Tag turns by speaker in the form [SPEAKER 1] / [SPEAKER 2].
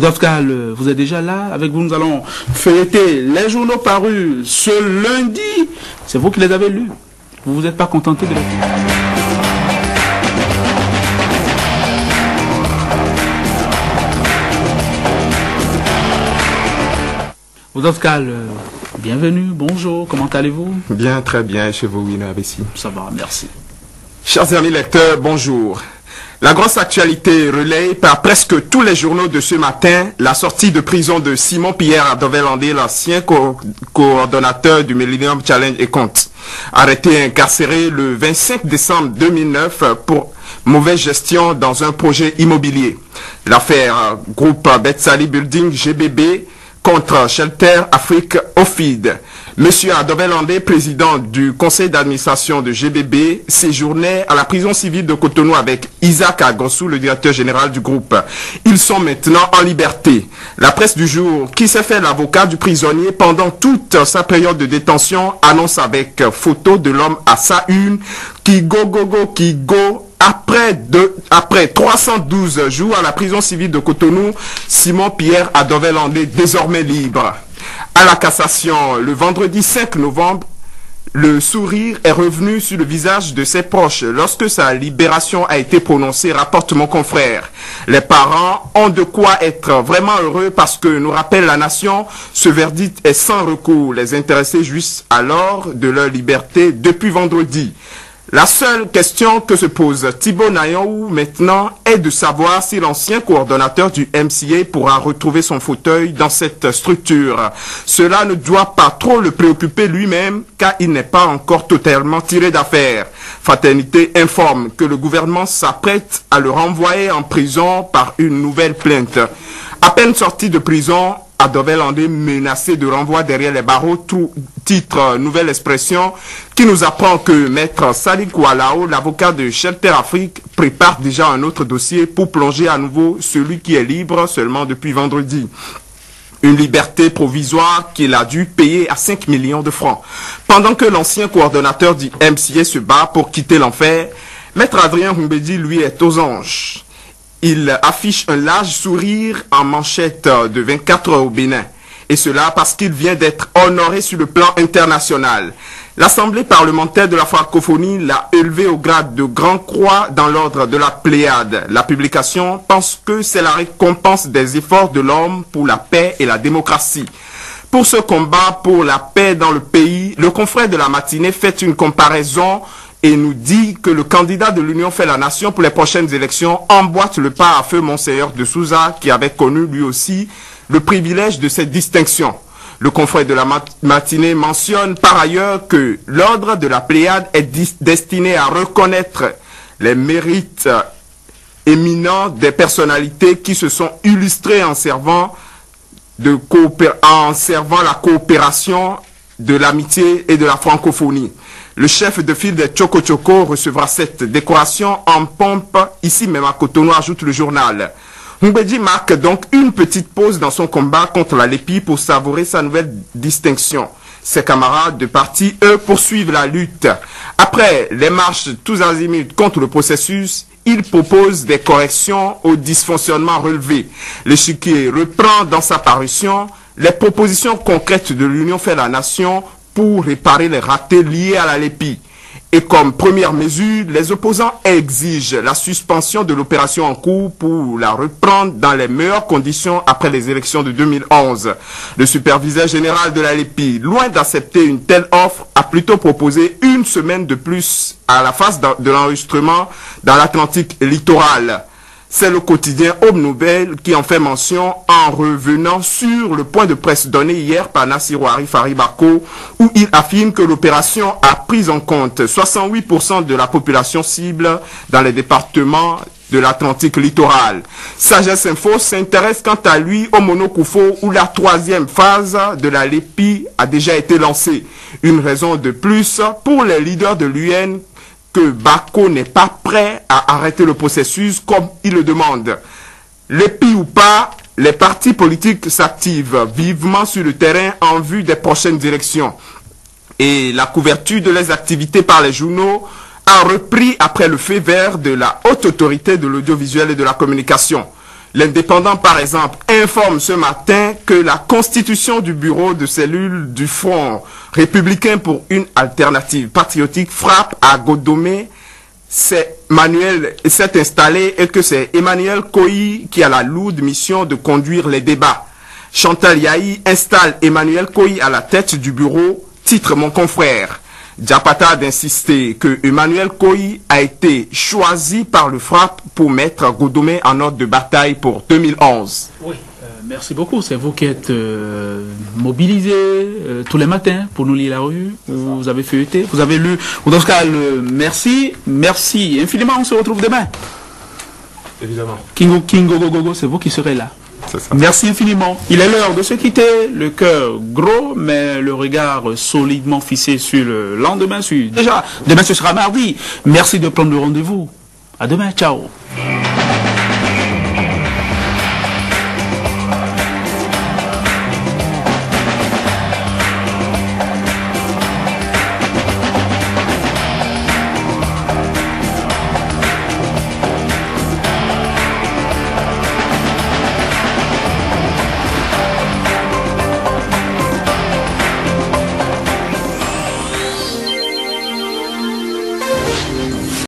[SPEAKER 1] Pascal, vous êtes déjà là. Avec vous, nous allons feuilleter les journaux parus ce lundi. C'est vous qui les avez lus. Vous vous êtes pas contenté de les lire. Pascal, bienvenue, bonjour, comment allez-vous?
[SPEAKER 2] Bien, très bien, et chez vous, Wina Abessi?
[SPEAKER 1] Ça va, merci.
[SPEAKER 2] Chers amis lecteurs, bonjour. La grosse actualité relaye par presque tous les journaux de ce matin la sortie de prison de Simon-Pierre Adovel-Andé, l'ancien coordonnateur du Millennium Challenge et Compte. Arrêté et incarcéré le 25 décembre 2009 pour mauvaise gestion dans un projet immobilier. L'affaire groupe Betsali Building GBB contre Shelter Afrique OFID. Monsieur Adovel-Andé, président du conseil d'administration de GBB, séjournait à la prison civile de Cotonou avec Isaac Agossou, le directeur général du groupe. Ils sont maintenant en liberté. La presse du jour, qui s'est fait l'avocat du prisonnier pendant toute sa période de détention, annonce avec photo de l'homme à sa une qui go. Après 312 jours à la prison civile de Cotonou, Simon-Pierre Adovel-Andé désormais libre. À la cassation, le vendredi 5 novembre, le sourire est revenu sur le visage de ses proches lorsque sa libération a été prononcée, rapporte mon confrère. Les parents ont de quoi être vraiment heureux parce que, nous rappelle la nation, ce verdict est sans recours. Les intéressés jouissent alors de leur liberté depuis vendredi. La seule question que se pose Thibaut Nayon maintenant est de savoir si l'ancien coordonnateur du MCA pourra retrouver son fauteuil dans cette structure. Cela ne doit pas trop le préoccuper lui-même car il n'est pas encore totalement tiré d'affaire. Fraternité informe que le gouvernement s'apprête à le renvoyer en prison par une nouvelle plainte. À peine sorti de prison, Adovel-Andé menacé de renvoi derrière les barreaux, titre Nouvelle Expression, qui nous apprend que Maître Sali Koualao, l'avocat de Shelter Afrique, prépare déjà un autre dossier pour plonger à nouveau celui qui est libre seulement depuis vendredi. Une liberté provisoire qu'il a dû payer à 5 millions de francs. Pendant que l'ancien coordonnateur du MCA se bat pour quitter l'enfer, Maître Adrien Humbedi, lui, est aux anges. Il affiche un large sourire en manchette de 24 heures au Bénin. Et cela parce qu'il vient d'être honoré sur le plan international. L'Assemblée parlementaire de la francophonie l'a élevé au grade de Grand Croix dans l'ordre de la Pléiade. La publication pense que c'est la récompense des efforts de l'homme pour la paix et la démocratie. Pour ce combat pour la paix dans le pays, le confrère de la matinée fait une comparaison et nous dit que le candidat de l'Union fait la nation pour les prochaines élections emboîte le pas à feu Monseigneur de Souza qui avait connu lui aussi le privilège de cette distinction. Le confrère de la matinée mentionne par ailleurs que l'ordre de la Pléiade est destiné à reconnaître les mérites éminents des personnalités qui se sont illustrées en servant la coopération, de l'amitié et de la francophonie. Le chef de file des Choco Choco recevra cette décoration en pompe, ici même à Cotonou, ajoute le journal. Humbedi marque donc une petite pause dans son combat contre la lépie pour savourer sa nouvelle distinction. Ses camarades de parti, eux, poursuivent la lutte. Après les marches tous azimuts contre le processus, il propose des corrections aux dysfonctionnements relevés. L'échiquier reprend dans sa parution les propositions concrètes de l'Union fait la nation pour réparer les ratés liés à la lépie. Et comme première mesure, les opposants exigent la suspension de l'opération en cours pour la reprendre dans les meilleures conditions après les élections de 2011. Le superviseur général de la lépie, loin d'accepter une telle offre, a plutôt proposé une semaine de plus à la phase de l'enregistrement dans l'Atlantique littoral. C'est le quotidien Aube Nouvelle qui en fait mention en revenant sur le point de presse donné hier par Nassirou Arif Haribako où il affirme que l'opération a pris en compte 68% de la population cible dans les départements de l'Atlantique littoral. Sagesse Info s'intéresse quant à lui au Monokoufo où la troisième phase de la lépie a déjà été lancée. Une raison de plus pour les leaders de l'UN que Bako n'est pas prêt à arrêter le processus comme il le demande. L'épi ou pas, les partis politiques s'activent vivement sur le terrain en vue des prochaines élections. Et la couverture de les activités par les journaux a repris après le fait vert de la haute autorité de l'audiovisuel et de la communication. L'Indépendant, par exemple, informe ce matin que la constitution du bureau de cellule du Front républicain pour une alternative patriotique frappe à Godomé s'est installé et que c'est Emmanuel Koyi qui a la lourde mission de conduire les débats. Chantal Yahi installe Emmanuel Koyi à la tête du bureau, titre mon confrère. Diapata d'insister que Emmanuel Koyi a été choisi par le FRAPP pour mettre Godomé en ordre de bataille pour 2011.
[SPEAKER 1] Oui, merci beaucoup. C'est vous qui êtes mobilisé tous les matins pour nous lire la revue. Vous avez feuilleté, vous avez lu. Dans ce cas, merci infiniment. On se retrouve demain.
[SPEAKER 2] Évidemment.
[SPEAKER 1] Kingo, Gogo, c'est vous qui serez là. Merci infiniment. Il est l'heure de se quitter, le cœur gros, mais le regard solidement fixé sur le lendemain. Déjà, demain ce sera mardi. Merci de prendre le rendez-vous. À demain, ciao.